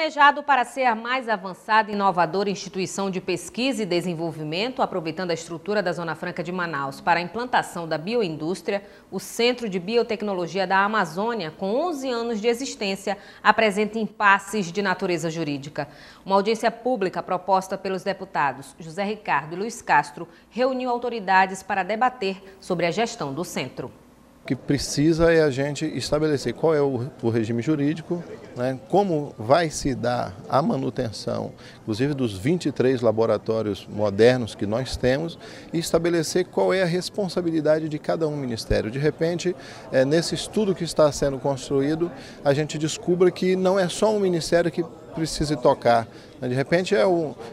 Planejado para ser a mais avançada e inovadora instituição de pesquisa e desenvolvimento, aproveitando a estrutura da Zona Franca de Manaus para a implantação da bioindústria, o Centro de Biotecnologia da Amazônia, com 11 anos de existência, apresenta impasses de natureza jurídica. Uma audiência pública proposta pelos deputados José Ricardo e Luiz Castro reuniu autoridades para debater sobre a gestão do centro. O que precisa é a gente estabelecer qual é o regime jurídico, né, como vai se dar a manutenção, inclusive dos 23 laboratórios modernos que nós temos, e estabelecer qual é a responsabilidade de cada um ministério. De repente, nesse estudo que está sendo construído, a gente descubra que não é só um ministério que precise tocar. De repente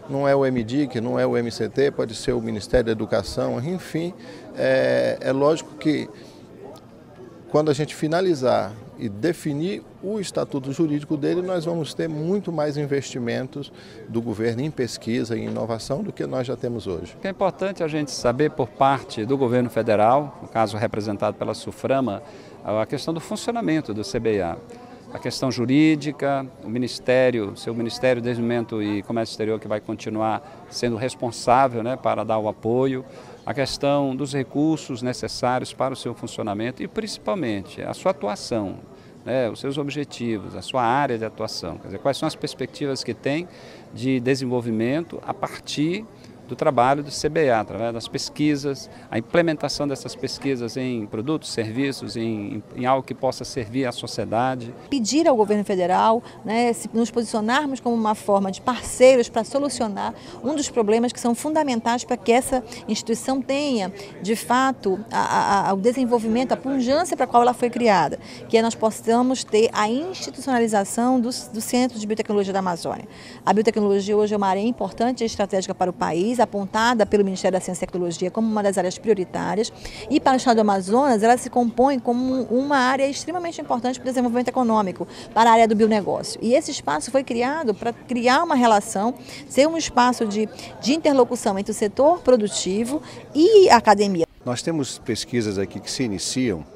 não é o MDIC, não é o MCT, pode ser o Ministério da Educação, enfim, é lógico que quando a gente finalizar e definir o estatuto jurídico dele, nós vamos ter muito mais investimentos do governo em pesquisa e inovação do que nós já temos hoje. É importante a gente saber por parte do governo federal, no caso representado pela SUFRAMA, a questão do funcionamento do CBA. A questão jurídica, o Ministério, seu Ministério do Desenvolvimento e Comércio Exterior, que vai continuar sendo responsável, né, para dar o apoio, a questão dos recursos necessários para o seu funcionamento e principalmente a sua atuação, né, os seus objetivos, a sua área de atuação, quer dizer, quais são as perspectivas que tem de desenvolvimento a partir do trabalho do CBA, através das pesquisas, a implementação dessas pesquisas em produtos, serviços, em algo que possa servir à sociedade. Pedir ao governo federal, né, nos posicionarmos como uma forma de parceiros para solucionar um dos problemas que são fundamentais para que essa instituição tenha, de fato, o desenvolvimento, a pujança para a qual ela foi criada, que é nós possamos ter a institucionalização do Centro de Biotecnologia da Amazônia. A biotecnologia hoje é uma área importante e estratégica para o país, apontada pelo Ministério da Ciência e Tecnologia como uma das áreas prioritárias, e para o estado do Amazonas ela se compõe como uma área extremamente importante para o desenvolvimento econômico, para a área do bionegócio. E esse espaço foi criado para criar uma relação, ser um espaço de interlocução entre o setor produtivo e a academia. Nós temos pesquisas aqui que se iniciam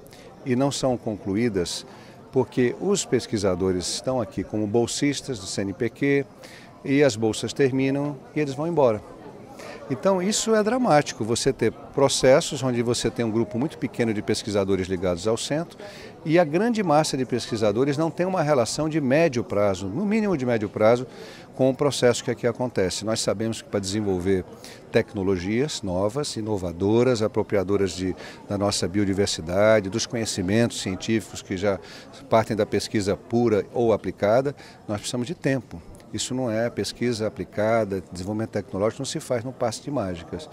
e não são concluídas porque os pesquisadores estão aqui como bolsistas do CNPq e as bolsas terminam e eles vão embora. Então isso é dramático, você ter processos onde você tem um grupo muito pequeno de pesquisadores ligados ao centro e a grande massa de pesquisadores não tem uma relação de médio prazo, no mínimo de médio prazo, com o processo que aqui acontece. Nós sabemos que para desenvolver tecnologias novas, inovadoras, apropriadoras da nossa biodiversidade, dos conhecimentos científicos que já partem da pesquisa pura ou aplicada, nós precisamos de tempo. Isso não é pesquisa aplicada, desenvolvimento tecnológico não se faz no passe de mágicas.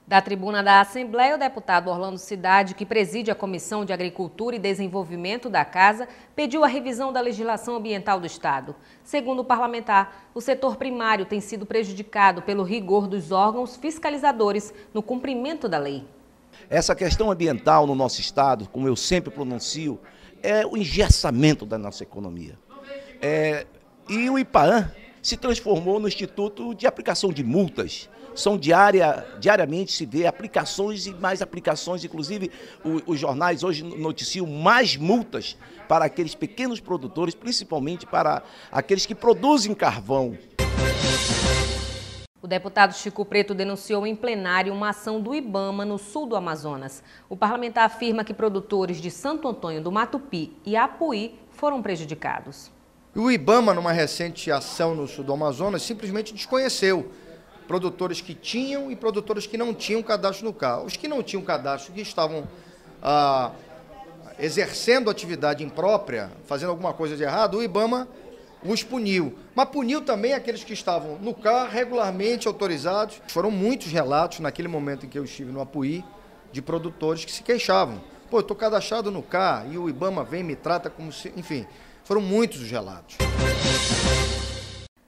Da tribuna da Assembleia, o deputado Orlando Cidade, que preside a Comissão de Agricultura e Desenvolvimento da Casa, pediu a revisão da legislação ambiental do Estado. Segundo o parlamentar, o setor primário tem sido prejudicado pelo rigor dos órgãos fiscalizadores no cumprimento da lei. Essa questão ambiental no nosso Estado, como eu sempre pronuncio, é o engessamento da nossa economia. E o IPAAN se transformou no Instituto de Aplicação de Multas. Diariamente se vê aplicações e mais aplicações, inclusive os jornais hoje noticiam mais multas para aqueles pequenos produtores, principalmente para aqueles que produzem carvão. O deputado Chico Preto denunciou em plenário uma ação do IBAMA no sul do Amazonas. O parlamentar afirma que produtores de Santo Antônio do Matupi e Apuí foram prejudicados. O IBAMA, numa recente ação no sul do Amazonas, simplesmente desconheceu produtores que tinham e produtores que não tinham cadastro no CAR. Os que não tinham cadastro, que estavam exercendo atividade imprópria, fazendo alguma coisa de errado, o IBAMA os puniu. Mas puniu também aqueles que estavam no CAR regularmente autorizados. Foram muitos relatos, naquele momento em que eu estive no Apuí, de produtores que se queixavam. Pô, eu estou cadastrado no CAR e o IBAMA vem e me trata como se... Enfim, foram muitos os relatos.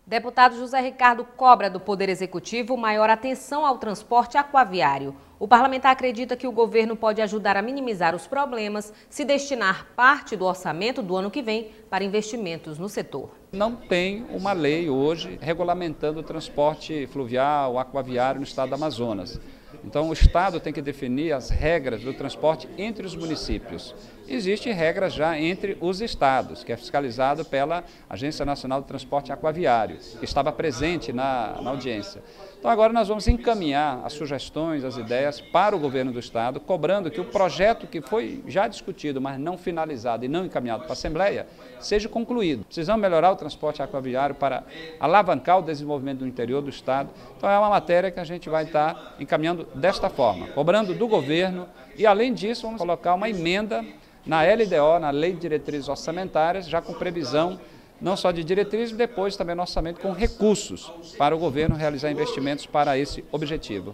Deputado José Ricardo cobra do Poder Executivo maior atenção ao transporte aquaviário. O parlamentar acredita que o governo pode ajudar a minimizar os problemas se destinar parte do orçamento do ano que vem para investimentos no setor. Não tem uma lei hoje regulamentando o transporte fluvial, aquaviário no estado do Amazonas. Então o Estado tem que definir as regras do transporte entre os municípios. Existem regras já entre os estados, que é fiscalizado pela Agência Nacional de Transporte Aquaviário, que estava presente na audiência. Então agora nós vamos encaminhar as sugestões, as ideias para o governo do estado, cobrando que o projeto que foi já discutido, mas não finalizado e não encaminhado para a Assembleia, seja concluído. Precisamos melhorar o transporte aquaviário para alavancar o desenvolvimento do interior do estado. Então é uma matéria que a gente vai estar encaminhando desta forma, cobrando do governo e, além disso, vamos colocar uma emenda na LDO, na Lei de Diretrizes Orçamentárias, já com previsão não só de diretrizes, depois também no orçamento com recursos para o governo realizar investimentos para esse objetivo.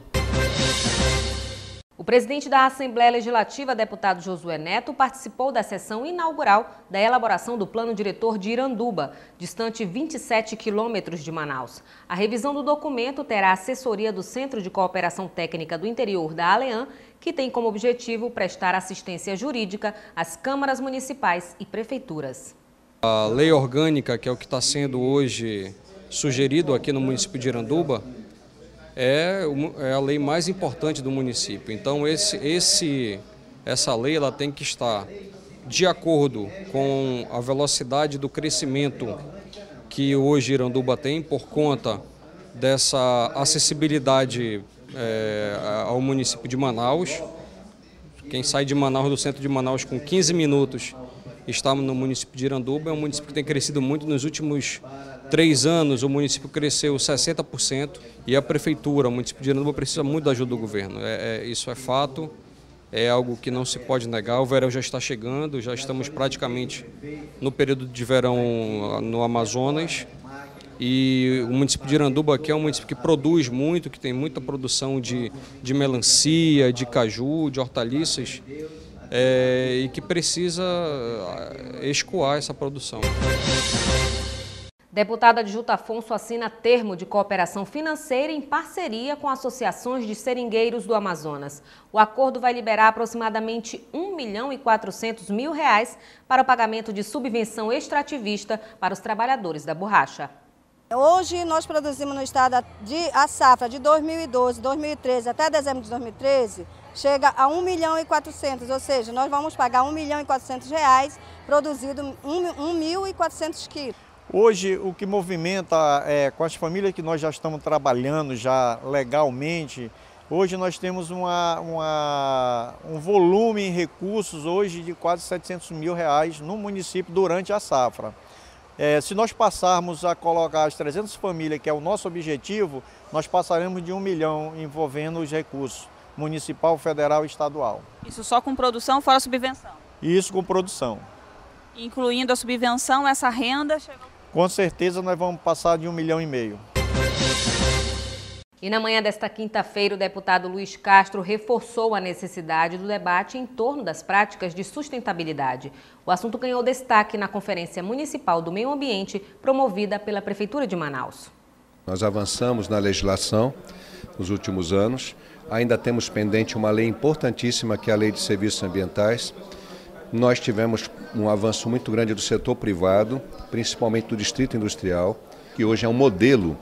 O presidente da Assembleia Legislativa, deputado Josué Neto, participou da sessão inaugural da elaboração do Plano Diretor de Iranduba, distante 27 quilômetros de Manaus. A revisão do documento terá assessoria do Centro de Cooperação Técnica do Interior da ALEAN, que tem como objetivo prestar assistência jurídica às câmaras municipais e prefeituras. A lei orgânica, que é o que está sendo hoje sugerido aqui no município de Iranduba, é a lei mais importante do município. Então essa lei ela tem que estar de acordo com a velocidade do crescimento que hoje Iranduba tem por conta dessa acessibilidade ao município de Manaus. Quem sai de Manaus, do centro de Manaus, com 15 minutos, está no município de Iranduba. É um município que tem crescido muito nos últimos 3 anos. O município cresceu 60% e a prefeitura, o município de Iranduba, precisa muito da ajuda do governo. Isso é fato, é algo que não se pode negar. O verão já está chegando, já estamos praticamente no período de verão no Amazonas. E o município de Iranduba aqui é um município que produz muito, que tem muita produção de melancia, de caju, de hortaliças, e que precisa escoar essa produção. Deputado Adjuto Afonso assina termo de cooperação financeira em parceria com associações de seringueiros do Amazonas. O acordo vai liberar aproximadamente R$1.400.000 para o pagamento de subvenção extrativista para os trabalhadores da borracha. Hoje nós produzimos no estado a safra de 2012, 2013 até dezembro de 2013, chega a R$1.400.000, ou seja, nós vamos pagar R$1.400.000 produzido 1.400 quilos. Hoje o que movimenta com as famílias que nós já estamos trabalhando já legalmente, hoje nós temos um volume em recursos hoje de quase R$700.000 no município durante a safra. Se nós passarmos a colocar as 300 famílias, que é o nosso objetivo, nós passaremos de 1 milhão envolvendo os recursos municipal, federal e estadual. Isso só com produção, fora subvenção? Isso com produção. Incluindo a subvenção, essa renda chegou? Com certeza nós vamos passar de 1,5 milhão. E na manhã desta quinta-feira, o deputado Luiz Castro reforçou a necessidade do debate em torno das práticas de sustentabilidade. O assunto ganhou destaque na Conferência Municipal do Meio Ambiente, promovida pela Prefeitura de Manaus. Nós avançamos na legislação nos últimos anos. Ainda temos pendente uma lei importantíssima, que é a Lei de Serviços Ambientais. Nós tivemos um avanço muito grande do setor privado, principalmente do Distrito Industrial, que hoje é um modelo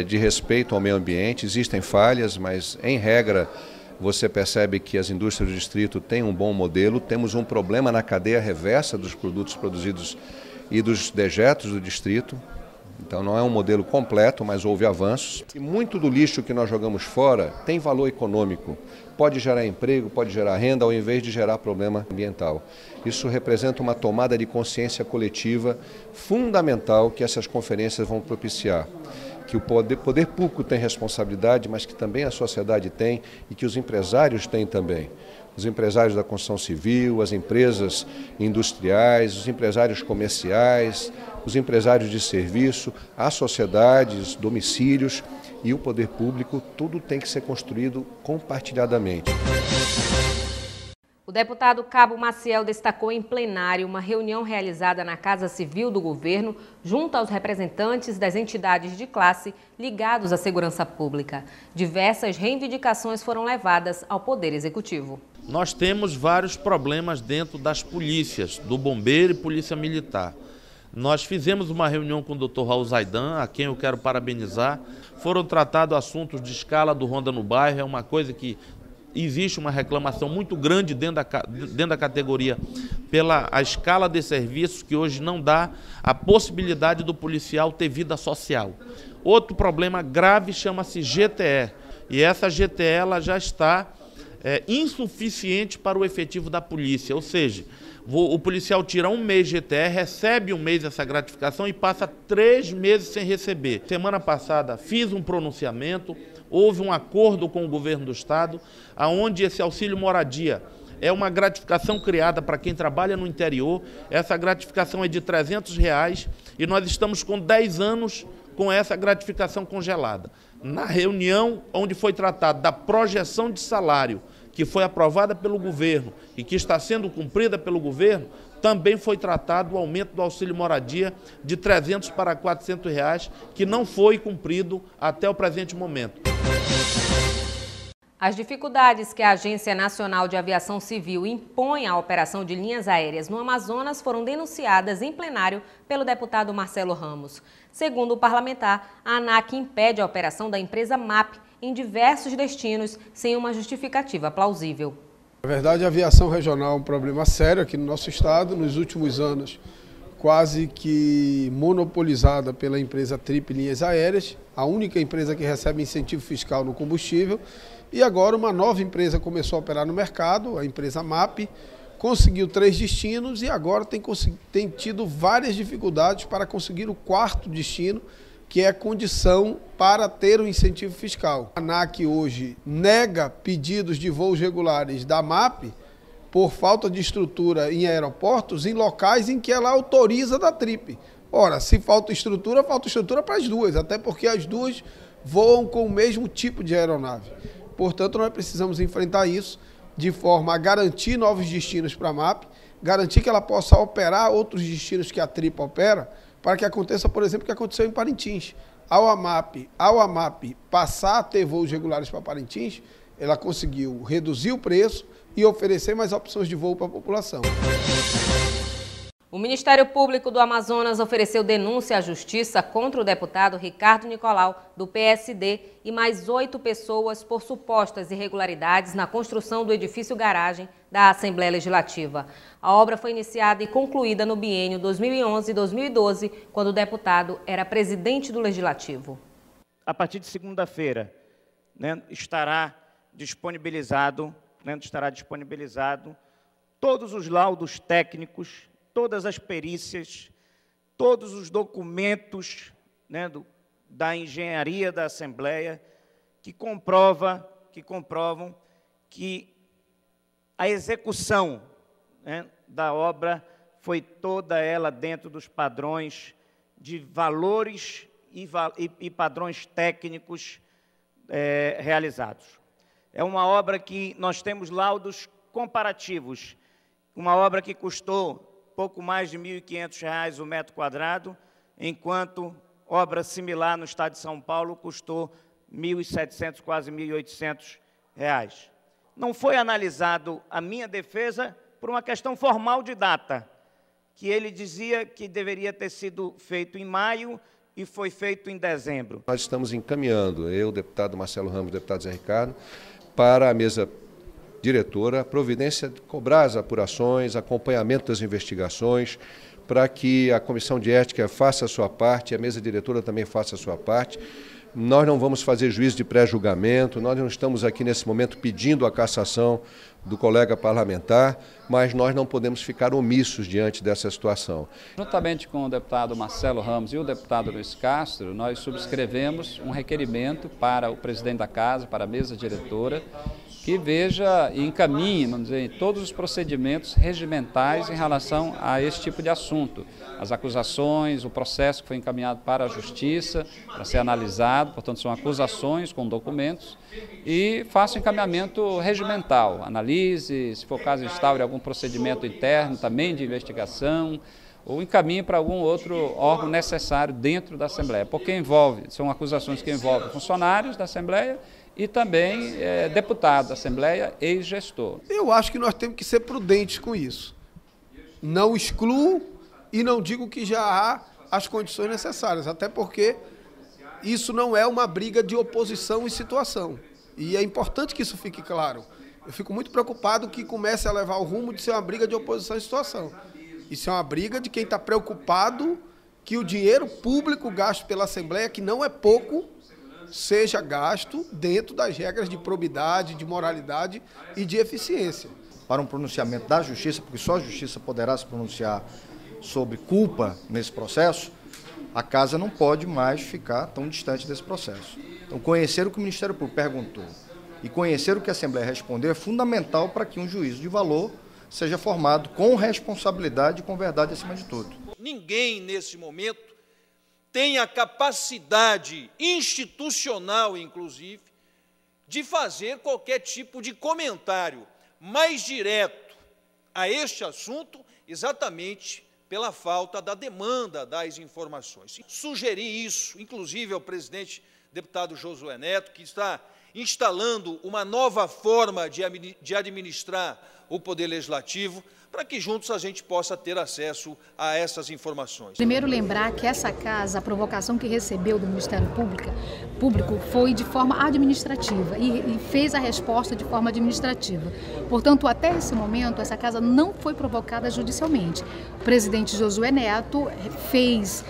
de respeito ao meio ambiente. Existem falhas, mas, em regra, você percebe que as indústrias do distrito têm um bom modelo. Temos um problema na cadeia reversa dos produtos produzidos e dos dejetos do distrito. Então não é um modelo completo, mas houve avanços. E muito do lixo que nós jogamos fora tem valor econômico. Pode gerar emprego, pode gerar renda, ao invés de gerar problema ambiental. Isso representa uma tomada de consciência coletiva fundamental que essas conferências vão propiciar. Que o poder público tem responsabilidade, mas que também a sociedade tem e que os empresários têm também. Os empresários da construção civil, as empresas industriais, os empresários comerciais, os empresários de serviço, as sociedades, domicílios e o poder público, tudo tem que ser construído compartilhadamente. O deputado Cabo Maciel destacou em plenário uma reunião realizada na Casa Civil do Governo, junto aos representantes das entidades de classe ligados à segurança pública. Diversas reivindicações foram levadas ao Poder Executivo. Nós temos vários problemas dentro das polícias, do Bombeiro e Polícia Militar. Nós fizemos uma reunião com o Dr. Raul Zaidan, a quem eu quero parabenizar. Foram tratados assuntos de escala do Ronda no Bairro, é uma coisa que existe uma reclamação muito grande dentro da categoria pela a escala de serviços, que hoje não dá a possibilidade do policial ter vida social. Outro problema grave chama-se GTE, e essa GTE ela já está insuficiente para o efetivo da polícia, ou seja, o policial tira 1 mês de GTE, recebe 1 mês essa gratificação e passa 3 meses sem receber. Semana passada fiz um pronunciamento, houve um acordo com o governo do estado, onde esse auxílio moradia é uma gratificação criada para quem trabalha no interior. Essa gratificação é de R$300 e nós estamos com 10 anos com essa gratificação congelada. Na reunião onde foi tratado da projeção de salário, que foi aprovada pelo governo e que está sendo cumprida pelo governo, também foi tratado o aumento do auxílio moradia de R$300 para R$400, que não foi cumprido até o presente momento. As dificuldades que a Agência Nacional de Aviação Civil impõe à operação de linhas aéreas no Amazonas foram denunciadas em plenário pelo deputado Marcelo Ramos. Segundo o parlamentar, a ANAC impede a operação da empresa MAP em diversos destinos sem uma justificativa plausível. Na verdade, a aviação regional é um problema sério aqui no nosso estado. Nos últimos anos, quase que monopolizada pela empresa Trip Linhas Aéreas, a única empresa que recebe incentivo fiscal no combustível. E agora uma nova empresa começou a operar no mercado, a empresa MAP, conseguiu 3 destinos e agora tem tido várias dificuldades para conseguir o 4º destino, que é a condição para ter o incentivo fiscal. A ANAC hoje nega pedidos de voos regulares da MAP por falta de estrutura em aeroportos em locais em que ela autoriza da Trip. Ora, se falta estrutura para as duas, até porque as duas voam com o mesmo tipo de aeronave. Portanto, nós precisamos enfrentar isso de forma a garantir novos destinos para a MAP, garantir que ela possa operar outros destinos que a Trip opera, para que aconteça, por exemplo, o que aconteceu em Parintins. Ao AMAP passar a ter voos regulares para Parintins, ela conseguiu reduzir o preço e oferecer mais opções de voo para a população. O Ministério Público do Amazonas ofereceu denúncia à Justiça contra o deputado Ricardo Nicolau, do PSD, e mais 8 pessoas por supostas irregularidades na construção do edifício garagem da Assembleia Legislativa. A obra foi iniciada e concluída no biênio 2011 e 2012, quando o deputado era presidente do Legislativo. A partir de segunda-feira, estará disponibilizado todos os laudos técnicos, todas as perícias, todos os documentos da engenharia da Assembleia que comprovam que a execução da obra foi toda ela dentro dos padrões de valores e padrões técnicos realizados. É uma obra que nós temos laudos comparativos, uma obra que custou pouco mais de R$ 1.500 o metro quadrado, enquanto obra similar no estado de São Paulo custou R$ 1.700, quase R$ 1.800. Não foi analisado a minha defesa por uma questão formal de data, que ele dizia que deveria ter sido feito em maio e foi feito em dezembro. Nós estamos encaminhando, eu, o deputado Marcelo Ramos, o deputado Zé Ricardo, para a mesa diretora, providência de cobrar as apurações, acompanhamento das investigações, para que a Comissão de Ética faça a sua parte, a mesa diretora também faça a sua parte. Nós não vamos fazer juízo de pré-julgamento, nós não estamos aqui nesse momento pedindo a cassação do colega parlamentar, mas nós não podemos ficar omissos diante dessa situação. Juntamente com o deputado Marcelo Ramos e o deputado Luiz Castro, nós subscrevemos um requerimento para o presidente da Casa, para a mesa diretora, que veja e encaminhe, vamos dizer, todos os procedimentos regimentais em relação a esse tipo de assunto. As acusações, o processo que foi encaminhado para a Justiça, para ser analisado, portanto, são acusações com documentos, e faça o encaminhamento regimental, analise, se for o caso, instaure algum procedimento interno também de investigação, ou encaminhe para algum outro órgão necessário dentro da Assembleia, porque são acusações que envolvem funcionários da Assembleia e também deputado da Assembleia, ex-gestor. Eu acho que nós temos que ser prudentes com isso. Não excluo e não digo que já há as condições necessárias, até porque isso não é uma briga de oposição e situação. E é importante que isso fique claro. Eu fico muito preocupado que comece a levar o rumo de ser uma briga de oposição à situação. Isso é uma briga de quem está preocupado que o dinheiro público gasto pela Assembleia, que não é pouco, seja gasto dentro das regras de probidade, de moralidade e de eficiência. Para um pronunciamento da Justiça, porque só a Justiça poderá se pronunciar sobre culpa nesse processo, a Casa não pode mais ficar tão distante desse processo. Então, conhecer o que o Ministério Público perguntou e conhecer o que a Assembleia respondeu é fundamental para que um juízo de valor seja formado com responsabilidade e com verdade acima de tudo. Ninguém, nesse momento, tem a capacidade institucional, inclusive, de fazer qualquer tipo de comentário mais direto a este assunto, exatamente pela falta da demanda das informações. Sugeri isso, inclusive, ao presidente deputado Josué Neto, que está instalando uma nova forma de administrar o Poder Legislativo, para que juntos a gente possa ter acesso a essas informações. Primeiro lembrar que essa casa, a provocação que recebeu do Ministério Público foi de forma administrativa e fez a resposta de forma administrativa. Portanto, até esse momento, essa casa não foi provocada judicialmente. O presidente Josué Neto fez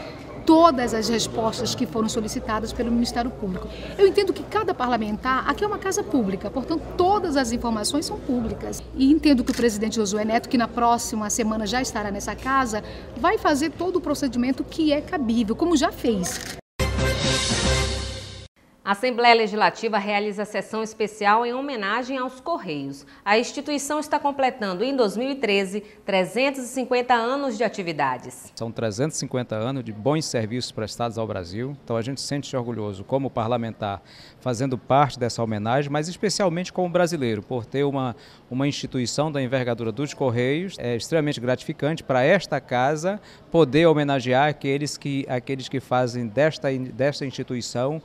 todas as respostas que foram solicitadas pelo Ministério Público. Eu entendo que cada parlamentar, aqui é uma casa pública, portanto todas as informações são públicas. E entendo que o presidente Josué Neto, que na próxima semana já estará nessa casa, vai fazer todo o procedimento que é cabível, como já fez. A Assembleia Legislativa realiza sessão especial em homenagem aos Correios. A instituição está completando, em 2013, 350 anos de atividades. São 350 anos de bons serviços prestados ao Brasil, então a gente se sente orgulhoso como parlamentar fazendo parte dessa homenagem, mas especialmente como brasileiro, por ter uma instituição da envergadura dos Correios. É extremamente gratificante para esta casa poder homenagear aqueles que fazem desta instituição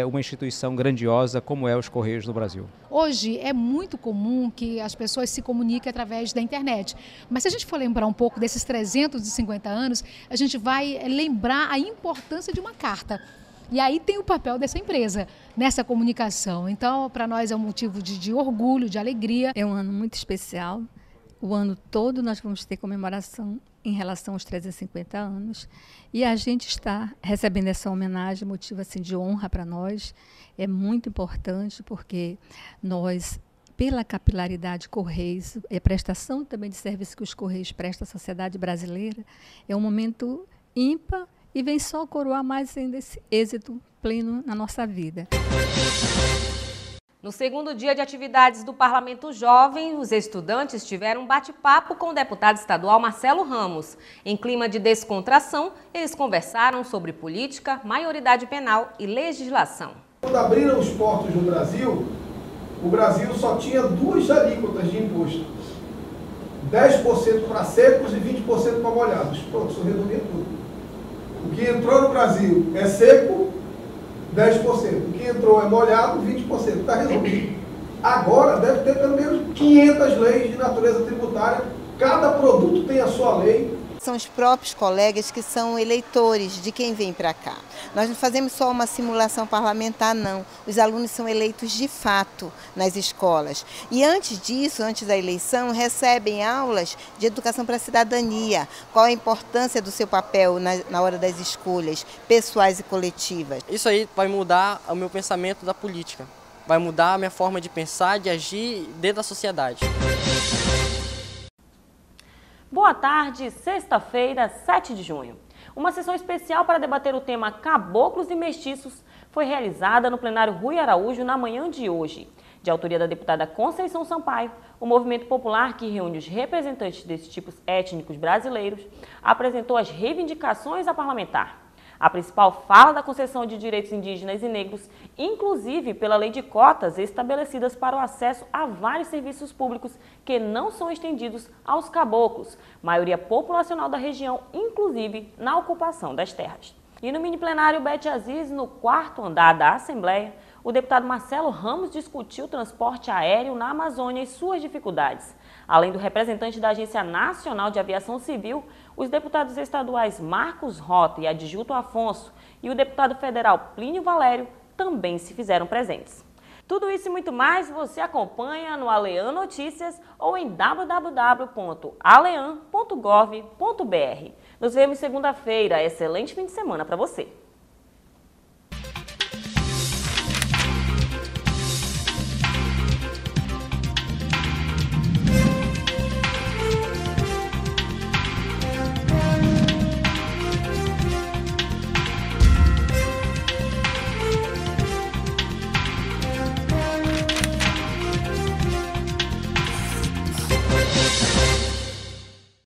uma instituição grandiosa como é os Correios do Brasil. Hoje é muito comum que as pessoas se comuniquem através da internet, mas se a gente for lembrar um pouco desses 350 anos, a gente vai lembrar a importância de uma carta. E aí tem o papel dessa empresa nessa comunicação. Então, para nós é um motivo de orgulho, de alegria. É um ano muito especial. O ano todo nós vamos ter comemoração em relação aos 350 anos. E a gente está recebendo essa homenagem, motivo assim, de honra para nós. É muito importante porque nós, pela capilaridade Correios, a prestação também de serviço que os Correios prestam à sociedade brasileira, é um momento ímpar e vem só coroar mais ainda esse êxito pleno na nossa vida. No segundo dia de atividades do Parlamento Jovem, os estudantes tiveram um bate-papo com o deputado estadual Marcelo Ramos. Em clima de descontração, eles conversaram sobre política, maioridade penal e legislação. Quando abriram os portos no Brasil, o Brasil só tinha duas alíquotas de imposto. 10% para secos e 20% para molhados. Pronto, isso resumia tudo. O que entrou no Brasil é seco, 10%. O que entrou é molhado, 20%. Está resolvido. Agora deve ter pelo menos 500 leis de natureza tributária. Cada produto tem a sua lei. São os próprios colegas que são eleitores de quem vem para cá. Nós não fazemos só uma simulação parlamentar, não. Os alunos são eleitos de fato nas escolas. E antes disso, antes da eleição, recebem aulas de educação para a cidadania. Qual a importância do seu papel na hora das escolhas pessoais e coletivas. Isso aí vai mudar o meu pensamento da política. Vai mudar a minha forma de pensar, de agir dentro da sociedade. Boa tarde, sexta-feira, 7 de junho. Uma sessão especial para debater o tema Caboclos e Mestiços foi realizada no plenário Rui Araújo na manhã de hoje. De autoria da deputada Conceição Sampaio, o movimento popular que reúne os representantes desses tipos étnicos brasileiros apresentou as reivindicações à parlamentar. A principal fala da concessão de direitos indígenas e negros, inclusive pela lei de cotas estabelecidas para o acesso a vários serviços públicos que não são estendidos aos caboclos, maioria populacional da região, inclusive na ocupação das terras. E no mini plenário Bete Aziz, no 4º andar da Assembleia, o deputado Marcelo Ramos discutiu o transporte aéreo na Amazônia e suas dificuldades. Além do representante da Agência Nacional de Aviação Civil, os deputados estaduais Marcos Rota e Adjunto Afonso e o deputado federal Plínio Valério também se fizeram presentes. Tudo isso e muito mais você acompanha no Alean Notícias ou em www.alean.gov.br. Nos vemos segunda-feira. Excelente fim de semana para você.